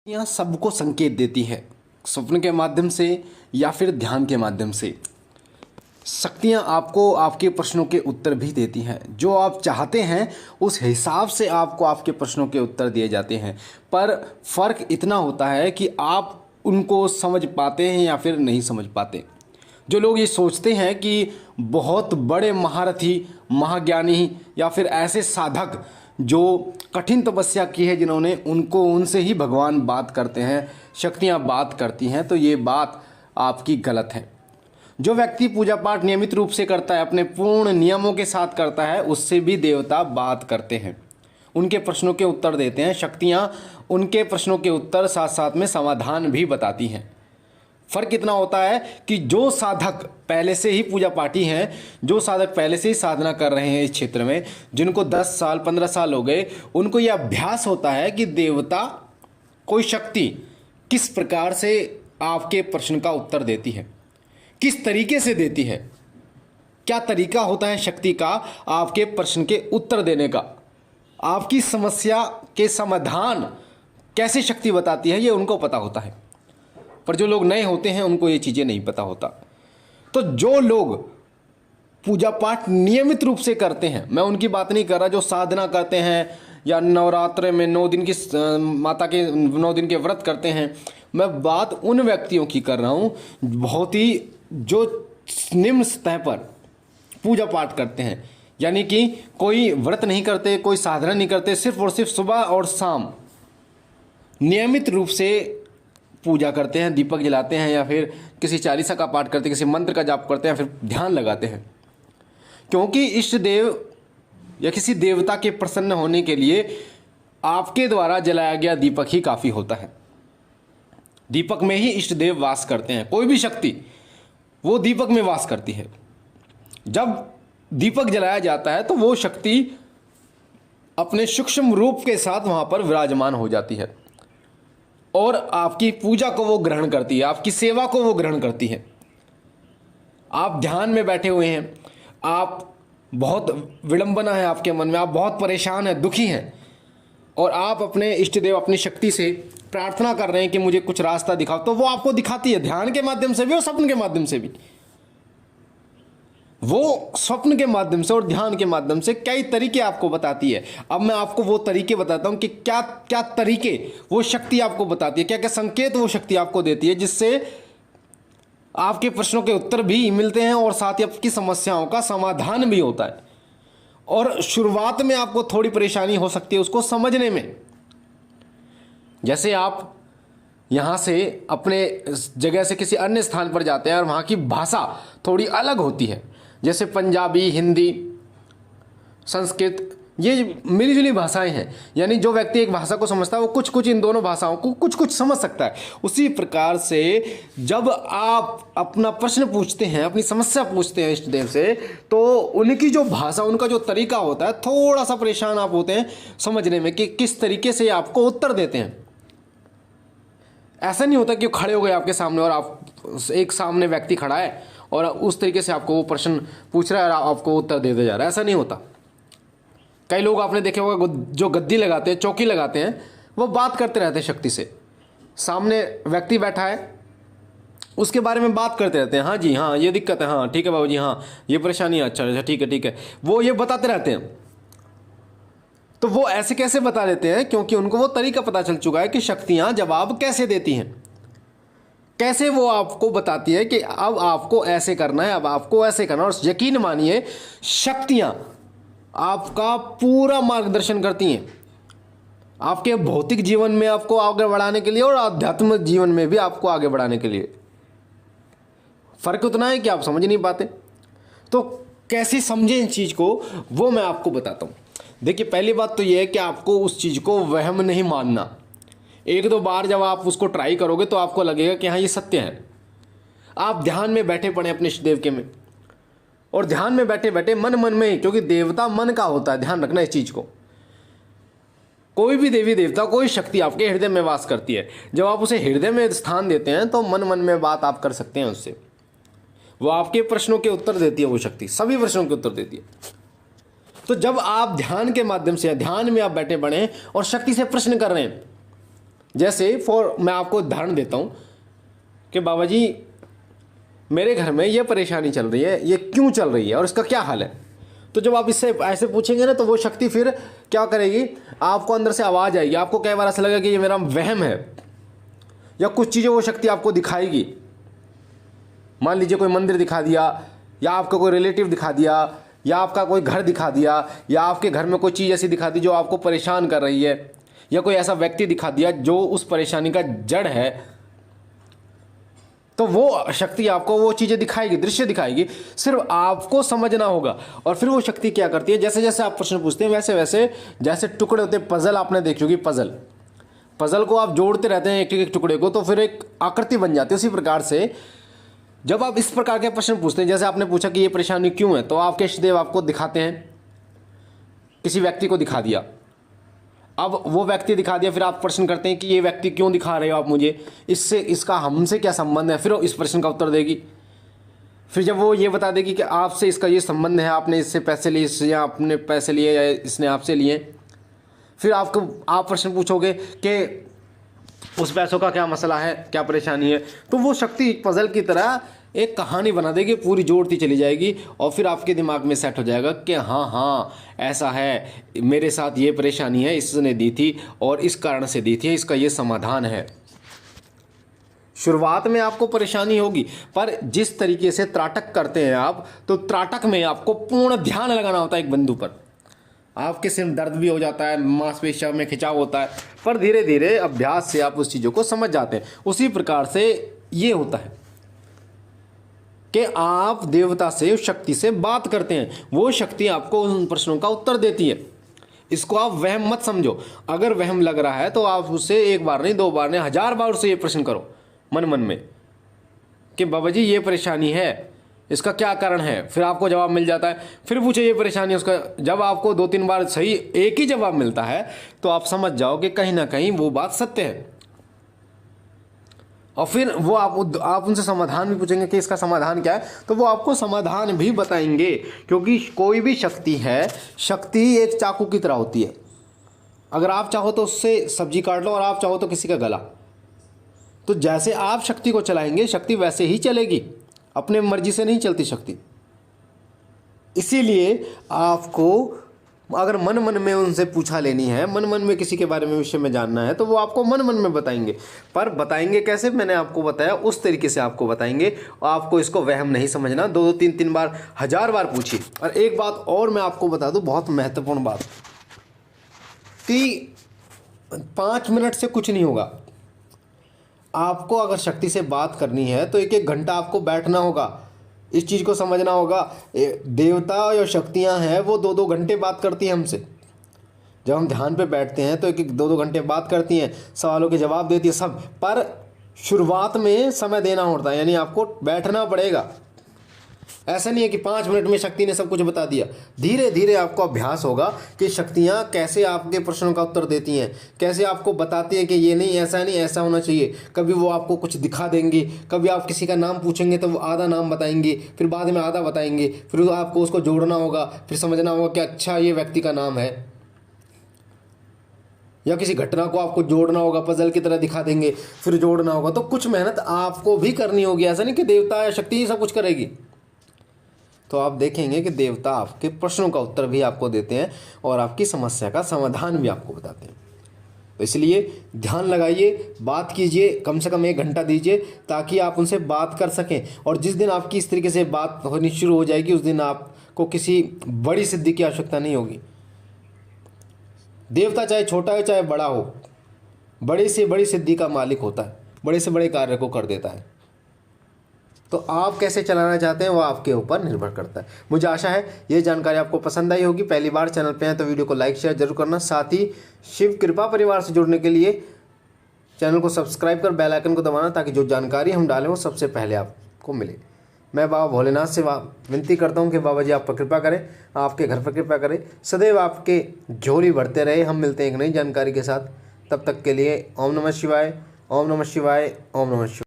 यहाँ सबको संकेत देती है, स्वप्न के माध्यम से या फिर ध्यान के माध्यम से। शक्तियाँ आपको आपके प्रश्नों के उत्तर भी देती हैं। जो आप चाहते हैं उस हिसाब से आपको आपके प्रश्नों के उत्तर दिए जाते हैं, पर फ़र्क इतना होता है कि आप उनको समझ पाते हैं या फिर नहीं समझ पाते। जो लोग ये सोचते हैं कि बहुत बड़े महारथी, महाज्ञानी या फिर ऐसे साधक जो कठिन तपस्या की है जिन्होंने, उनको उनसे ही भगवान बात करते हैं, शक्तियाँ बात करती हैं, तो ये बात आपकी गलत है। जो व्यक्ति पूजा पाठ नियमित रूप से करता है, अपने पूर्ण नियमों के साथ करता है, उससे भी देवता बात करते हैं, उनके प्रश्नों के उत्तर देते हैं। शक्तियाँ उनके प्रश्नों के उत्तर साथ साथ में समाधान भी बताती हैं। फ़र्क इतना होता है कि जो साधक पहले से ही पूजा पाठी हैं, जो साधक पहले से ही साधना कर रहे हैं इस क्षेत्र में, जिनको 10 साल 15 साल हो गए, उनको यह अभ्यास होता है कि देवता, कोई शक्ति किस प्रकार से आपके प्रश्न का उत्तर देती है, किस तरीके से देती है, क्या तरीका होता है शक्ति का आपके प्रश्न के उत्तर देने का, आपकी समस्या के समाधान कैसे शक्ति बताती है, ये उनको पता होता है। पर जो लोग नए होते हैं उनको ये चीज़ें नहीं पता होता। तो जो लोग पूजा पाठ नियमित रूप से करते हैं, मैं उनकी बात नहीं कर रहा जो साधना करते हैं या नवरात्र में 9 दिन की माता के 9 दिन के व्रत करते हैं, मैं बात उन व्यक्तियों की कर रहा हूँ बहुत ही जो निम्न सतह पर पूजा पाठ करते हैं। यानी कि कोई व्रत नहीं करते, कोई साधना नहीं करते, सिर्फ और सिर्फ सुबह और शाम नियमित रूप से पूजा करते हैं, दीपक जलाते हैं, या फिर किसी चालीसा का पाठ करते हैं, किसी मंत्र का जाप करते हैं, फिर ध्यान लगाते हैं। क्योंकि इष्ट देव या किसी देवता के प्रसन्न होने के लिए आपके द्वारा जलाया गया दीपक ही काफ़ी होता है। दीपक में ही इष्ट देव वास करते हैं। कोई भी शक्ति वो दीपक में वास करती है। जब दीपक जलाया जाता है तो वो शक्ति अपने सूक्ष्म रूप के साथ वहाँ पर विराजमान हो जाती है और आपकी पूजा को वो ग्रहण करती है, आपकी सेवा को वो ग्रहण करती है। आप ध्यान में बैठे हुए हैं, आप बहुत विडंबना है आपके मन में, आप बहुत परेशान हैं, दुखी हैं, और आप अपने इष्ट देव, अपनी शक्ति से प्रार्थना कर रहे हैं कि मुझे कुछ रास्ता दिखाओ, तो वो आपको दिखाती है, ध्यान के माध्यम से भी और स्वप्न के माध्यम से भी। वो स्वप्न के माध्यम से और ध्यान के माध्यम से कई तरीके आपको बताती है। अब मैं आपको वो तरीके बताता हूं कि क्या क्या तरीके वो शक्ति आपको बताती है, क्या क्या संकेत वो शक्ति आपको देती है, जिससे आपके प्रश्नों के उत्तर भी मिलते हैं और साथ ही आपकी समस्याओं का समाधान भी होता है। और शुरुआत में आपको थोड़ी परेशानी हो सकती है उसको समझने में। जैसे आप यहाँ से अपने जगह से किसी अन्य स्थान पर जाते हैं और वहाँ की भाषा थोड़ी अलग होती है, जैसे पंजाबी, हिंदी, संस्कृत, ये मिलीजुली भाषाएं हैं। यानी जो व्यक्ति एक भाषा को समझता है वो कुछ कुछ इन दोनों भाषाओं को कुछ कुछ समझ सकता है। उसी प्रकार से जब आप अपना प्रश्न पूछते हैं, अपनी समस्या पूछते हैं इष्ट देव से, तो उनकी जो भाषा, उनका जो तरीका होता है, थोड़ा सा परेशान आप होते हैं समझने में कि किस तरीके से आपको उत्तर देते हैं। ऐसा नहीं होता कि खड़े हो गए आपके सामने और आप, एक सामने व्यक्ति खड़ा है और उस तरीके से आपको वो प्रश्न पूछ रहा है और आपको उत्तर देते जा रहा है, ऐसा नहीं होता। कई लोग आपने देखे होगा जो गद्दी लगाते हैं, चौकी लगाते हैं, वो बात करते रहते हैं शक्ति से। सामने व्यक्ति बैठा है, उसके बारे में बात करते रहते हैं, हाँ जी, हाँ ये दिक्कत है, हाँ ठीक है बाबू जी, हाँ ये परेशानी है, अच्छा ठीक है ठीक है, वो ये बताते रहते हैं। तो वो ऐसे कैसे बता देते हैं? क्योंकि उनको वो तरीका पता चल चुका है कि शक्तियाँ जवाब कैसे देती हैं, कैसे वो आपको बताती है कि अब आपको ऐसे करना है, अब आपको ऐसे करना है। और यकीन मानिए, शक्तियाँ आपका पूरा मार्गदर्शन करती हैं, आपके भौतिक जीवन में आपको आगे बढ़ाने के लिए और आध्यात्मिक जीवन में भी आपको आगे बढ़ाने के लिए। फ़र्क उतना है कि आप समझ नहीं पाते। तो कैसे समझें इन चीज़ को, वो मैं आपको बताता हूँ। देखिए, पहली बात तो ये है कि आपको उस चीज़ को वहम नहीं मानना। 1-2 बार जब आप उसको ट्राई करोगे तो आपको लगेगा कि हाँ ये सत्य है। आप ध्यान में बैठे पड़े अपने इष्ट देव के में, और ध्यान में बैठे बैठे मन में ही, क्योंकि देवता मन का होता है, ध्यान रखना इस चीज़ को। कोई भी देवी देवता, कोई शक्ति आपके हृदय में वास करती है। जब आप उसे हृदय में स्थान देते हैं तो मन में बात आप कर सकते हैं उससे। वो आपके प्रश्नों के उत्तर देती है, वो शक्ति सभी प्रश्नों के उत्तर देती है। तो जब आप ध्यान के माध्यम से, ध्यान में आप बैठे पड़े और शक्ति से प्रश्न कर रहे हैं, जैसे मैं आपको उदाहरण देता हूँ कि बाबा जी मेरे घर में ये परेशानी चल रही है, ये क्यों चल रही है और इसका क्या हल है। तो जब आप इससे ऐसे पूछेंगे ना तो वो शक्ति फिर क्या करेगी, आपको अंदर से आवाज़ आएगी, आपको कई बार ऐसा लगेगा कि ये मेरा वहम है, या कुछ चीज़ें वो शक्ति आपको दिखाएगी। मान लीजिए कोई मंदिर दिखा दिया, या आपका कोई रिलेटिव दिखा दिया, या आपका कोई घर दिखा दिया, या आपके घर में कोई चीज़ ऐसी दिखा दी जो आपको परेशान कर रही है, या कोई ऐसा व्यक्ति दिखा दिया जो उस परेशानी का जड़ है। तो वो शक्ति आपको वो चीज़ें दिखाएगी, दृश्य दिखाएगी, सिर्फ आपको समझना होगा। और फिर वो शक्ति क्या करती है, जैसे जैसे आप प्रश्न पूछते हैं वैसे वैसे जैसे टुकड़े होते हैं, पजल आपने देखी होगी, पजल को आप जोड़ते रहते हैं एक एक टुकड़े को, तो फिर एक आकृति बन जाती है। उसी प्रकार से जब आप इस प्रकार के प्रश्न पूछते हैं, जैसे आपने पूछा कि ये परेशानी क्यों है, तो आपके इष्टदेव आपको दिखाते हैं, किसी व्यक्ति को दिखा दिया। अब वो व्यक्ति दिखा दिया, फिर आप प्रश्न करते हैं कि ये व्यक्ति क्यों दिखा रहे हो आप मुझे, इससे इसका हमसे क्या संबंध है, फिर वो इस प्रश्न का उत्तर देगी। फिर जब वो ये बता देगी कि आपसे इसका ये संबंध है, आपने इससे पैसे लिए, इससे या आपने पैसे लिए या इसने आपसे लिए, फिर आप प्रश्न पूछोगे कि उस पैसों का क्या मसला है, क्या परेशानी है। तो वो शक्ति पजल की तरह एक कहानी बना देगी, पूरी जोड़ती चली जाएगी, और फिर आपके दिमाग में सेट हो जाएगा कि हाँ हाँ ऐसा है, मेरे साथ ये परेशानी है, इसने दी थी और इस कारण से दी थी, इसका ये समाधान है। शुरुआत में आपको परेशानी होगी, पर जिस तरीके से त्राटक करते हैं आप, तो त्राटक में आपको पूर्ण ध्यान लगाना होता है एक बिंदु पर। आपके सिर दर्द भी हो जाता है, मांसपेशियों में खिंचाव होता है, पर धीरे धीरे अभ्यास से आप उस चीज़ों को समझ जाते हैं। उसी प्रकार से ये होता है कि आप देवता से, उस शक्ति से बात करते हैं, वो शक्ति आपको उन प्रश्नों का उत्तर देती है। इसको आप वहम मत समझो। अगर वहम लग रहा है तो आप उससे एक बार नहीं, 2 बार नहीं, 1000 बार उससे ये प्रश्न करो मन मन में कि बाबा जी ये परेशानी है, इसका क्या कारण है। फिर आपको जवाब मिल जाता है, फिर पूछे ये परेशानी है, उसका जब आपको 2-3 बार सही एक ही जवाब मिलता है तो आप समझ जाओ कि कहीं ना कहीं वो बात सत्य है। और फिर वो आप उनसे समाधान भी पूछेंगे कि इसका समाधान क्या है, तो वो आपको समाधान भी बताएंगे। क्योंकि कोई भी शक्ति है, शक्ति एक चाकू की तरह होती है। अगर आप चाहो तो उससे सब्जी काट लो, और आप चाहो तो किसी का गला। तो जैसे आप शक्ति को चलाएंगे, शक्ति वैसे ही चलेगी, अपने मर्जी से नहीं चलती शक्ति। इसीलिए आपको अगर मन मन में उनसे पूछा लेनी है, मन मन में किसी के बारे में विषय में जानना है, तो वो आपको मन मन में बताएंगे। पर बताएंगे कैसे, मैंने आपको बताया उस तरीके से आपको बताएंगे। और आपको इसको वहम नहीं समझना, 2-2 3-3 बार, 1000 बार पूछिए। और एक बात और मैं आपको बता दूं, बहुत महत्वपूर्ण बात, कि 5 मिनट से कुछ नहीं होगा। आपको अगर शक्ति से बात करनी है तो 1-1 घंटा आपको बैठना होगा, इस चीज़ को समझना होगा। देवता या शक्तियां हैं वो 2-2 घंटे बात करती हैं हमसे। जब हम ध्यान पे बैठते हैं तो 1-1 2-2 घंटे बात करती हैं, सवालों के जवाब देती है सब। पर शुरुआत में समय देना होता है, यानी आपको बैठना पड़ेगा। ऐसा नहीं है कि 5 मिनट में शक्ति ने सब कुछ बता दिया। धीरे धीरे आपको अभ्यास होगा कि शक्तियाँ कैसे आपके प्रश्नों का उत्तर देती हैं, कैसे आपको बताती हैं कि ये नहीं, ऐसा नहीं, ऐसा होना चाहिए। कभी वो आपको कुछ दिखा देंगी, कभी आप किसी का नाम पूछेंगे तो वो आधा नाम बताएंगे, फिर बाद में आधा बताएंगे, फिर आपको उसको जोड़ना होगा, फिर समझना होगा कि अच्छा ये व्यक्ति का नाम है। या किसी घटना को आपको जोड़ना होगा, पजल की तरह दिखा देंगे, फिर जोड़ना होगा। तो कुछ मेहनत आपको भी करनी होगी। ऐसा नहीं कि देवता या शक्ति ही सब कुछ करेगी। तो आप देखेंगे कि देवता आपके प्रश्नों का उत्तर भी आपको देते हैं और आपकी समस्या का समाधान भी आपको बताते हैं। तो इसलिए ध्यान लगाइए, बात कीजिए, कम से कम 1 घंटा दीजिए, ताकि आप उनसे बात कर सकें। और जिस दिन आपकी इस तरीके से बात होनी शुरू हो जाएगी, उस दिन आपको किसी बड़ी सिद्धि की आवश्यकता नहीं होगी। देवता चाहे छोटा हो चाहे बड़ा हो, बड़ी से बड़ी सिद्धि का मालिक होता है, बड़े से बड़े कार्य को कर देता है। तो आप कैसे चलाना चाहते हैं वो आपके ऊपर निर्भर करता है। मुझे आशा है ये जानकारी आपको पसंद आई होगी। पहली बार चैनल पे हैं तो वीडियो को लाइक शेयर जरूर करना। साथ ही शिव कृपा परिवार से जुड़ने के लिए चैनल को सब्सक्राइब कर बेल आइकन को दबाना, ताकि जो जानकारी हम डालें वो सबसे पहले आपको मिले। मैं बाबा भोलेनाथ से विनती करता हूँ कि बाबा जी आप पर कृपा करें, आपके घर पर कृपा करें, सदैव आपके झोली बढ़ते रहे। हम मिलते हैं एक नई जानकारी के साथ, तब तक के लिए ओम नमः शिवाय, ओम नमः शिवाय, ओम नमः शिवाय।